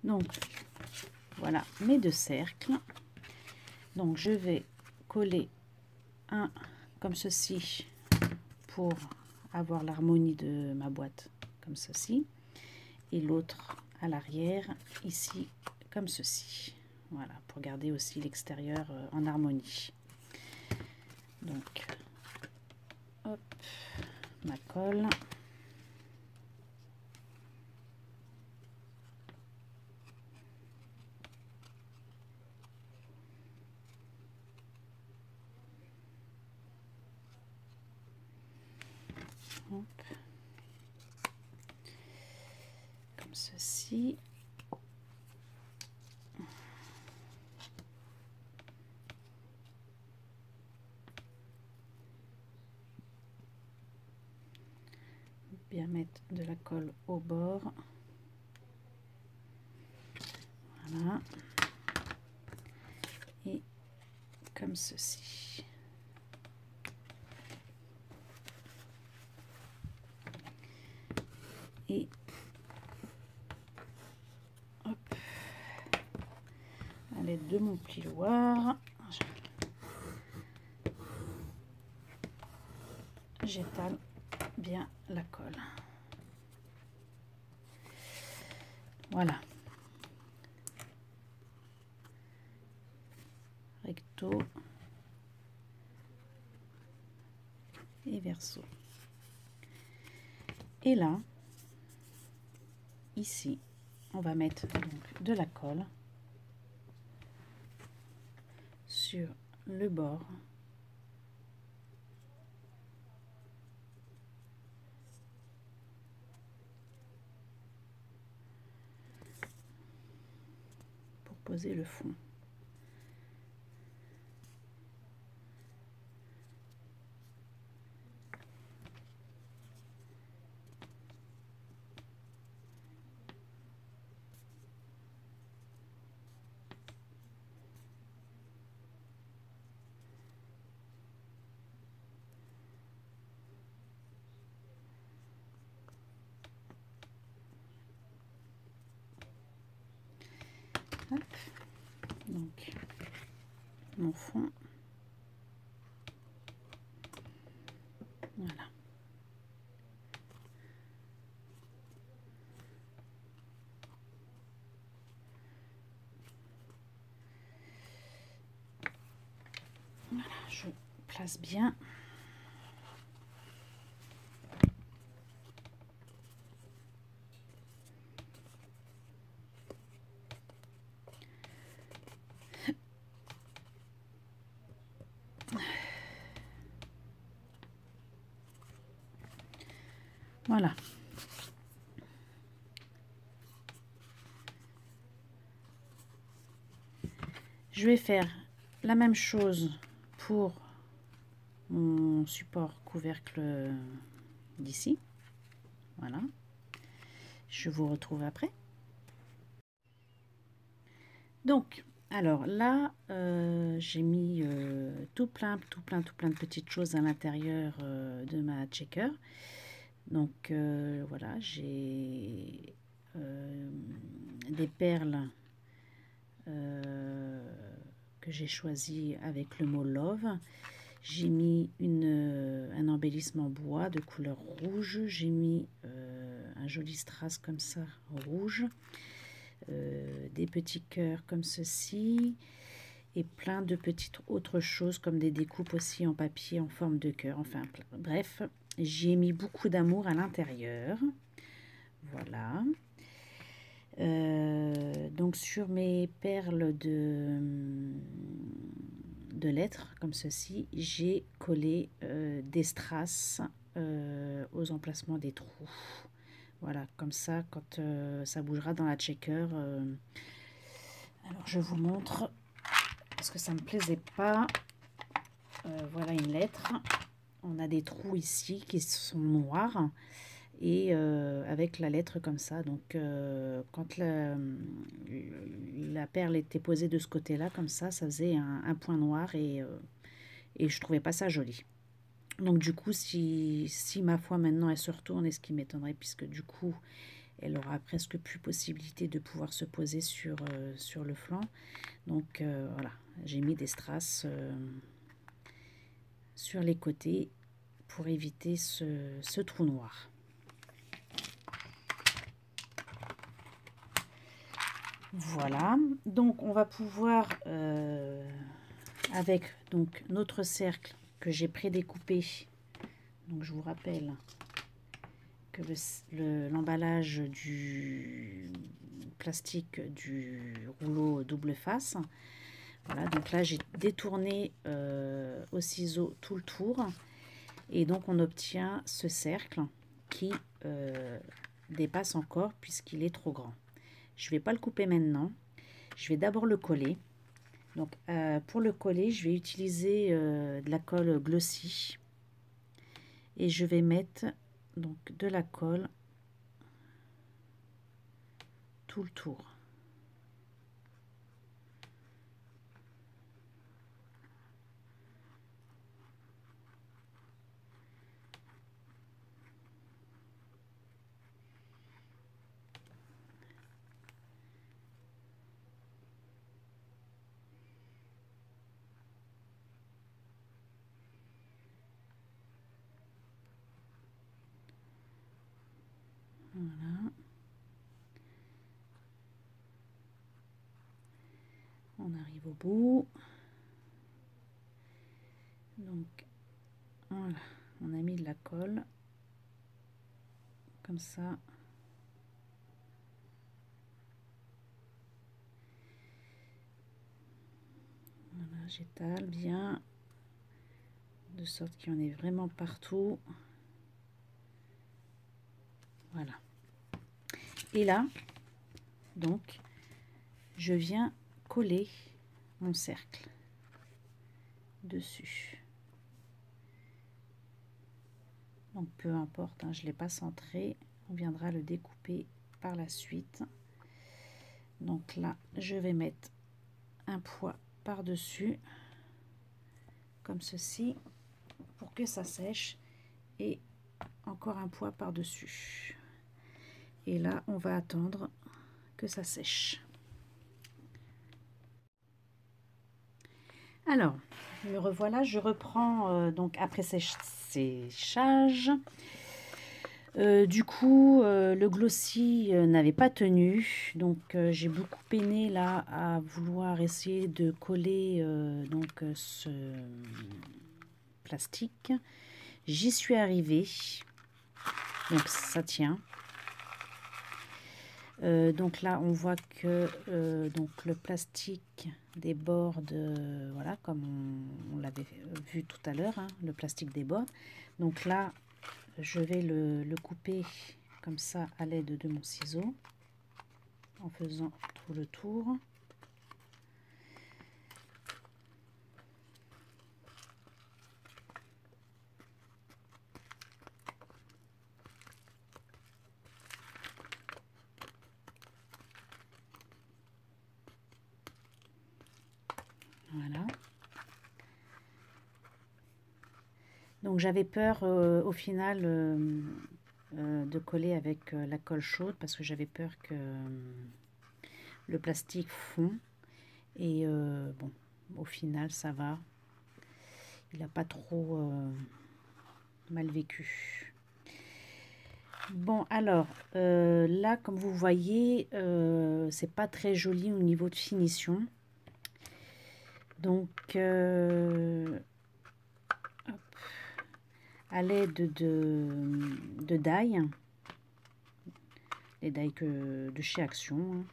Donc voilà mes deux cercles. Donc je vais coller un comme ceci pour avoir l'harmonie de ma boîte comme ceci, et l'autre à l'arrière ici comme ceci. Voilà, pour garder aussi l'extérieur en harmonie. Donc hop, ma colle. Hop. Comme ceci. Bien mettre de la colle au bord. Voilà. Et comme ceci. Et hop, à l'aide de mon plioir, j'étale bien la colle. Voilà. Recto et verso. Et là, ici, on va mettre donc de la colle sur le bord. Pour poser le fond. Hop. Donc mon fond, voilà. Voilà, je place bien. Voilà. Je vais faire la même chose pour mon support couvercle d'ici. Voilà. Je vous retrouve après. Donc, alors là, j'ai mis tout plein de petites choses à l'intérieur de ma checker. Donc voilà, j'ai des perles que j'ai choisies avec le mot Love. J'ai mis un embellissement bois de couleur rouge. J'ai mis un joli strass comme ça, rouge. Des petits cœurs comme ceci. Et plein de petites autres choses comme des découpes aussi en papier en forme de cœur. Enfin, bref, j'y ai mis beaucoup d'amour à l'intérieur. Voilà. Donc sur mes perles de lettres comme ceci, j'ai collé des strass aux emplacements des trous. Voilà, comme ça, quand ça bougera dans la checker. Alors je vous montre, parce que ça me plaisait pas. Voilà une lettre. On a des trous ici qui sont noirs. Et avec la lettre comme ça, donc quand la perle était posée de ce côté là comme ça faisait un point noir, et je trouvais pas ça joli. Donc du coup, si ma foi maintenant elle se retourne, et ce qui m'étonnerait, puisque du coup elle aura presque plus possibilité de pouvoir se poser sur le flanc. Donc voilà, j'ai mis des strass sur les côtés pour éviter ce trou noir. Voilà, donc on va pouvoir, avec donc notre cercle que j'ai prédécoupé, donc je vous rappelle que l'emballage du plastique du rouleau double face, voilà, donc là j'ai détourné au ciseau tout le tour, et donc on obtient ce cercle qui dépasse encore puisqu'il est trop grand. Je ne vais pas le couper maintenant, je vais d'abord le coller. Donc pour le coller, je vais utiliser de la colle glossy et je vais mettre donc de la colle tout le tour. Voilà. On arrive au bout. Donc voilà, on a mis de la colle comme ça. Voilà, j'étale bien de sorte qu'il y en ait vraiment partout. Voilà. Et là, donc, je viens coller mon cercle dessus. Donc peu importe, hein, je ne l'ai pas centré, on viendra le découper par la suite. Donc là, je vais mettre un poids par-dessus, comme ceci, pour que ça sèche, et encore un poids par-dessus. Et là, on va attendre que ça sèche. Alors, me revoilà, je reprends donc après séchage. Du coup, le glossy n'avait pas tenu, donc j'ai beaucoup peiné là à vouloir essayer de coller donc ce plastique. J'y suis arrivée, donc ça tient. Donc là, on voit que donc le plastique déborde, voilà, comme on l'avait vu tout à l'heure, hein, le plastique déborde. Donc là, je vais le couper comme ça à l'aide de mon ciseau, en faisant tout le tour. Voilà. Donc j'avais peur au final de coller avec la colle chaude parce que j'avais peur que le plastique fond. Et bon, au final ça va. Il n'a pas trop mal vécu. Bon, alors là, comme vous voyez, c'est pas très joli au niveau de finition. Donc à l'aide de die, les die de chez Action, hein,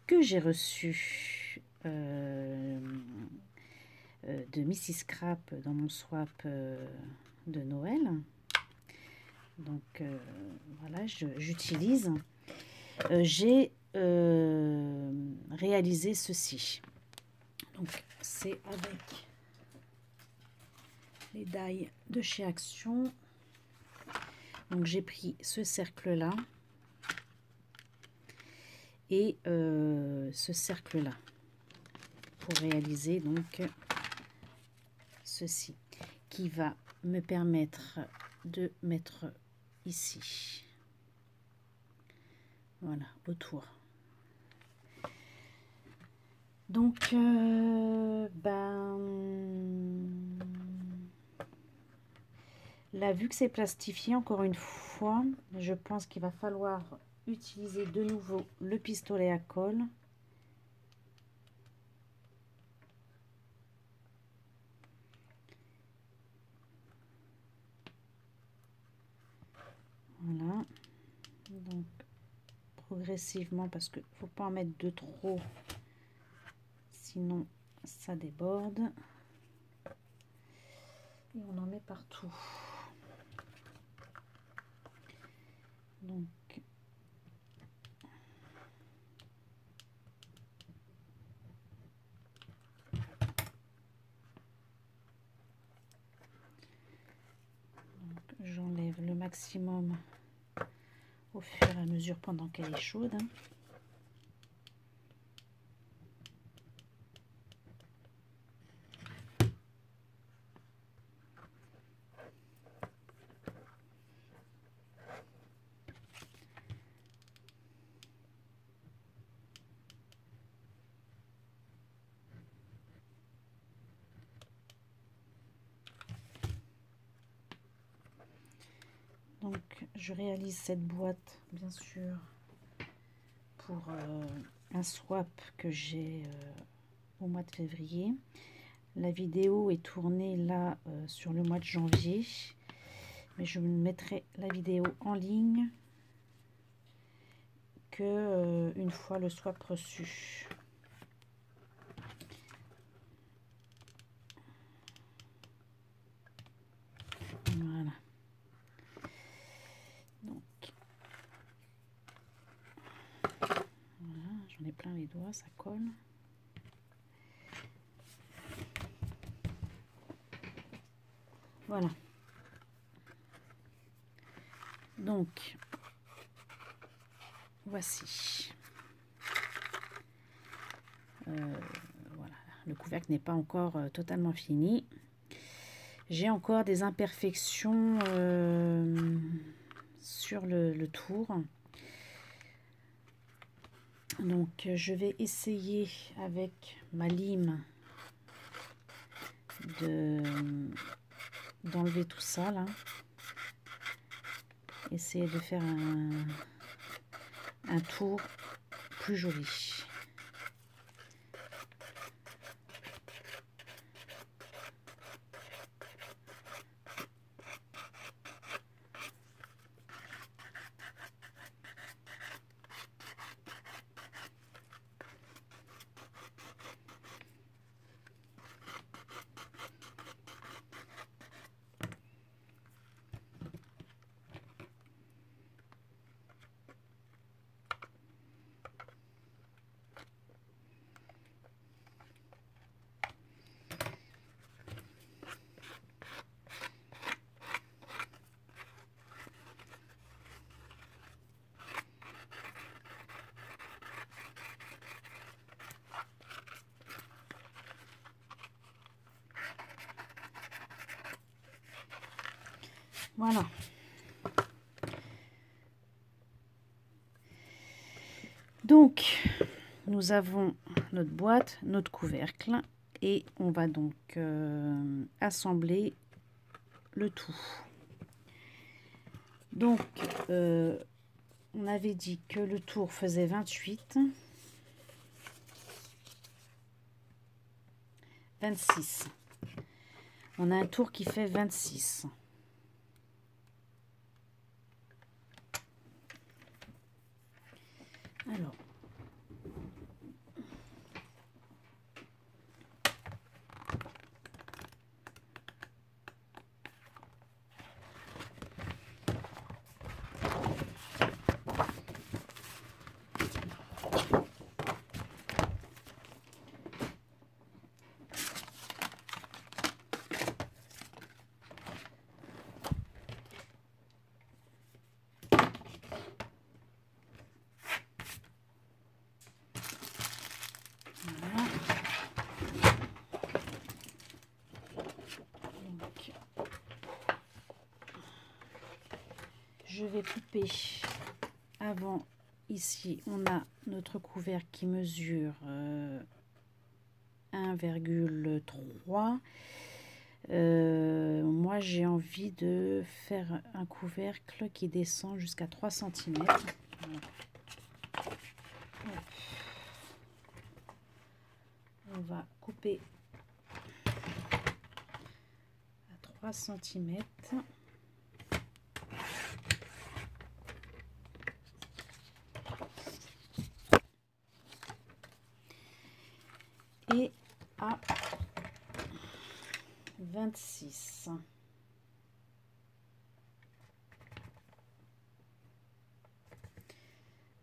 que j'ai reçu de Mrs Scrap dans mon swap de Noël. Donc voilà, j'utilise. J'ai réalisé ceci. Donc c'est avec les die de chez Action. Donc j'ai pris ce cercle là et ce cercle là pour réaliser donc ceci qui va me permettre de mettre ici voilà, autour. Donc, ben, là, vu que c'est plastifié, encore une fois, je pense qu'il va falloir utiliser de nouveau le pistolet à colle. Voilà. Donc, progressivement, parce qu'il ne faut pas en mettre de trop, sinon ça déborde. Et on en met partout. Donc, j'enlève le maximum au fur et à mesure pendant qu'elle est chaude. Donc, je réalise cette boîte, bien sûr, pour un swap que j'ai au mois de février. La vidéo est tournée là sur le mois de janvier, mais je mettrai la vidéo en ligne que une fois le swap reçu. Voilà. Donc, voilà, j'en ai plein les doigts, ça colle. Voilà. Donc, voici. Voilà, le couvercle n'est pas encore totalement fini. J'ai encore des imperfections sur le tour. Donc, je vais essayer avec ma lime d'enlever tout ça là. Essayer de faire un tour plus joli. Voilà. Donc, nous avons notre boîte, notre couvercle, et on va donc assembler le tout. Donc, on avait dit que le tour faisait 28, 26. On a un tour qui fait 26. Alors, voilà. Donc, je vais couper avant ici, on a notre couvercle qui mesure 1,3. Moi, j'ai envie de faire un couvercle qui descend jusqu'à 3 cm. On va couper à 3 cm. Et à 26.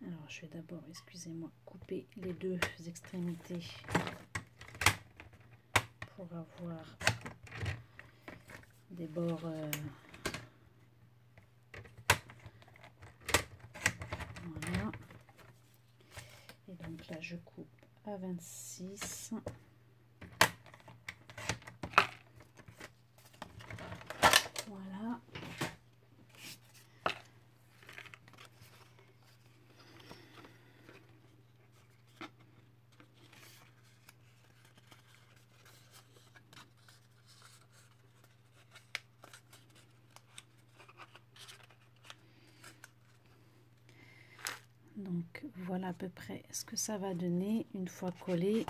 Alors, je vais d'abord, excusez-moi, couper les deux extrémités pour avoir des bords voilà. Et donc là, je coupe à 26. Voilà. Donc voilà à peu près ce que ça va donner une fois collé.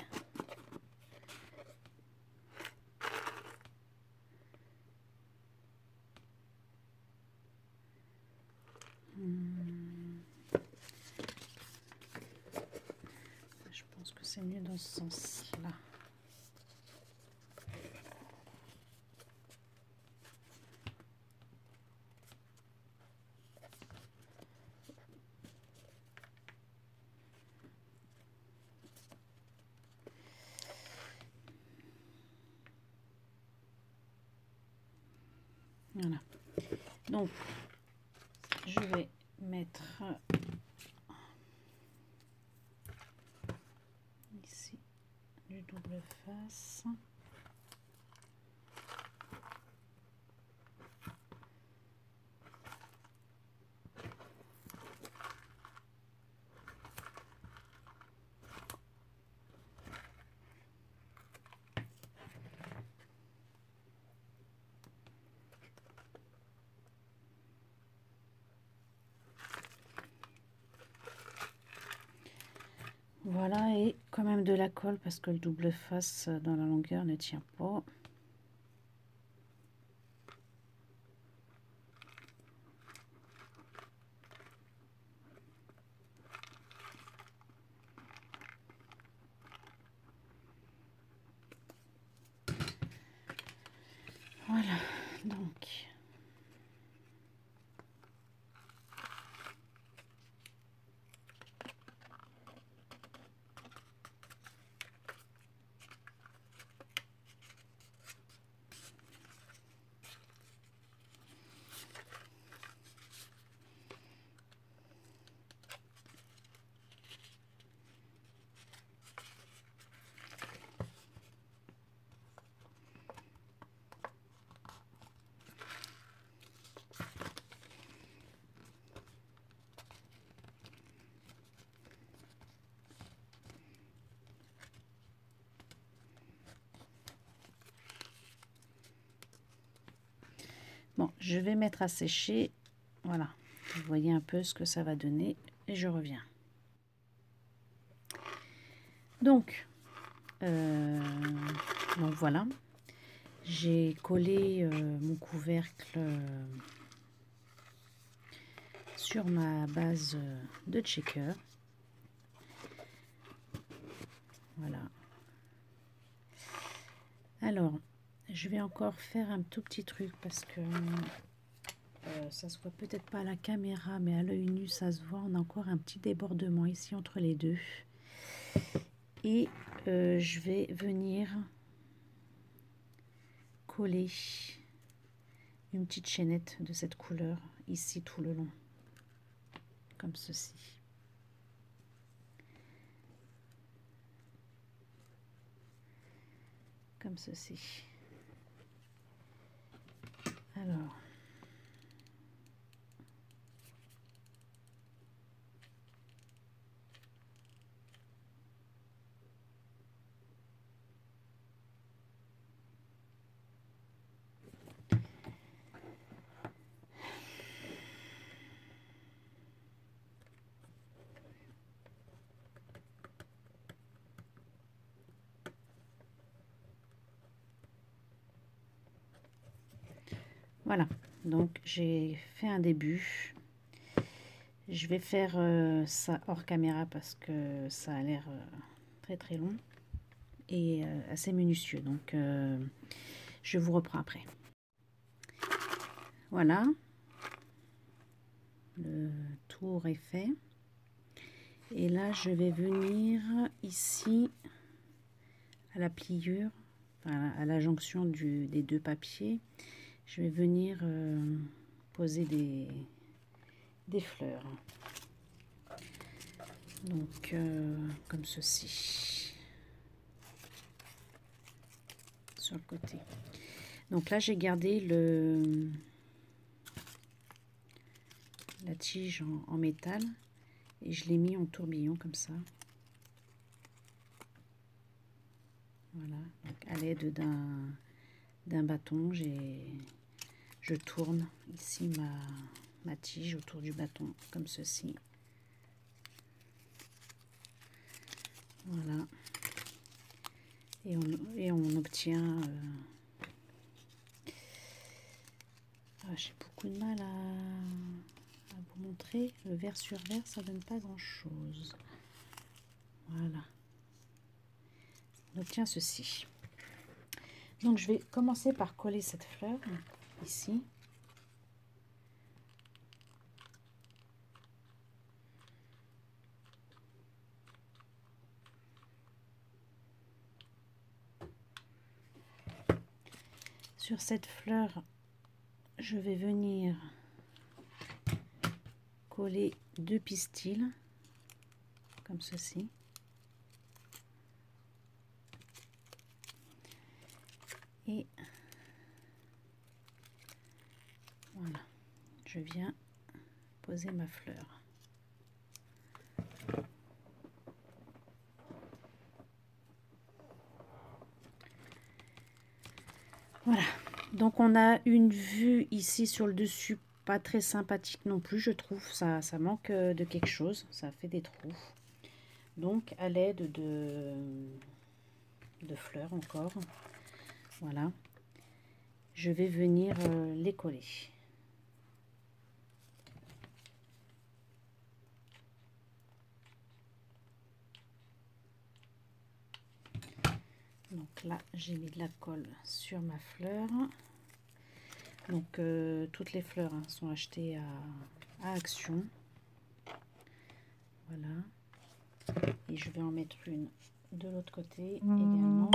Je pense que c'est mieux dans ce sens-là. Voilà. Donc, je vais mettre ici du double face. Voilà, et quand même de la colle parce que le double face dans la longueur ne tient pas. Voilà, donc bon, je vais mettre à sécher. Voilà, vous voyez un peu ce que ça va donner et je reviens. Donc voilà, j'ai collé mon couvercle sur ma base de checker. Voilà. Alors, je vais encore faire un tout petit truc parce que ça se voit peut-être pas à la caméra, mais à l'œil nu, ça se voit. On a encore un petit débordement ici entre les deux. Et je vais venir coller une petite chaînette de cette couleur ici tout le long, comme ceci. Comme ceci. Alors, Voilà, donc j'ai fait un début. Je vais faire ça hors caméra parce que ça a l'air très très long et assez minutieux. Donc je vous reprends après. Voilà, le tour est fait. Et là, je vais venir ici à la pliure, enfin, à la jonction des deux papiers. Je vais venir poser des fleurs. Donc, comme ceci. Sur le côté. Donc là, j'ai gardé la tige en métal. Et je l'ai mis en tourbillon comme ça. Voilà. Donc à l'aide d'un bâton, je tourne ici ma tige autour du bâton, comme ceci. Voilà. Et on obtient... j'ai beaucoup de mal à vous montrer. Le vert sur vert, ça donne pas grand-chose. Voilà. On obtient ceci. Donc je vais commencer par coller cette fleur ici. Sur cette fleur, je vais venir coller deux pistils comme ceci. Et voilà, je viens poser ma fleur. Voilà, donc on a une vue ici sur le dessus, pas très sympathique non plus, je trouve. Ça manque de quelque chose, ça fait des trous. Donc à l'aide de fleurs encore, voilà, je vais venir les coller. Donc là, j'ai mis de la colle sur ma fleur. Donc toutes les fleurs sont achetées à Action. Voilà. Et je vais en mettre une de l'autre côté également.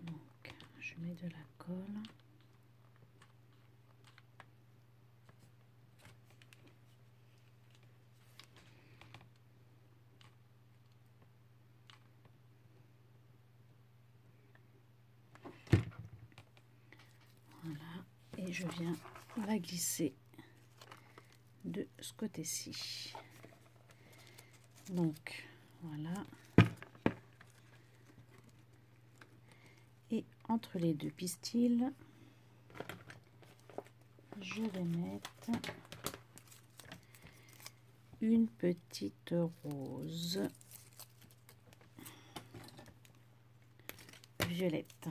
Donc je mets de la colle. Voilà, et je viens la glisser de ce côté-ci. Donc voilà. Et entre les deux pistils, je vais mettre une petite rose violette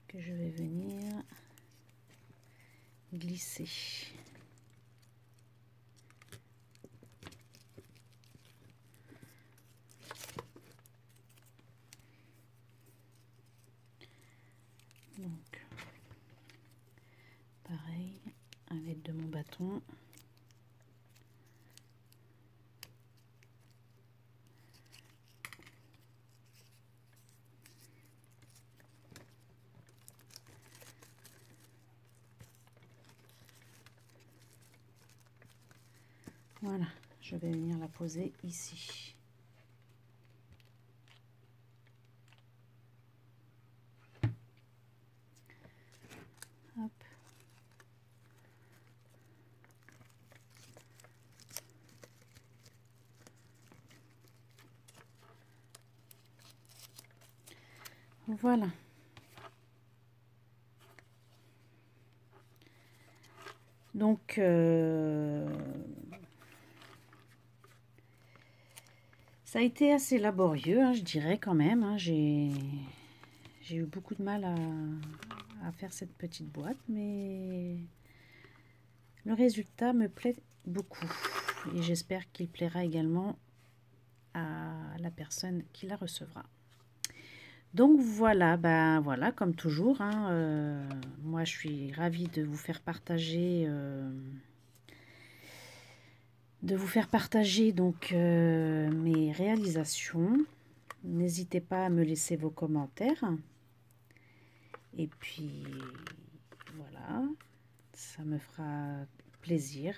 que je vais venir glisser. Donc pareil, à l'aide de mon bâton. Voilà, je vais venir la poser ici. Hop. Voilà. Donc, Ça a été assez laborieux, hein, je dirais quand même. Hein. J'ai eu beaucoup de mal à faire cette petite boîte, mais le résultat me plaît beaucoup. Et j'espère qu'il plaira également à la personne qui la recevra. Donc voilà, ben voilà, comme toujours, hein, moi je suis ravie de vous faire partager, donc mes réalisations. N'hésitez pas à me laisser vos commentaires. Et puis voilà, ça me fera plaisir.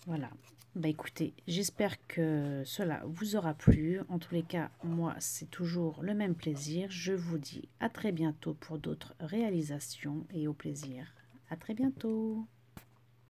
Voilà. Bah écoutez, j'espère que cela vous aura plu. En tous les cas, moi, c'est toujours le même plaisir. Je vous dis à très bientôt pour d'autres réalisations et au plaisir. À très bientôt.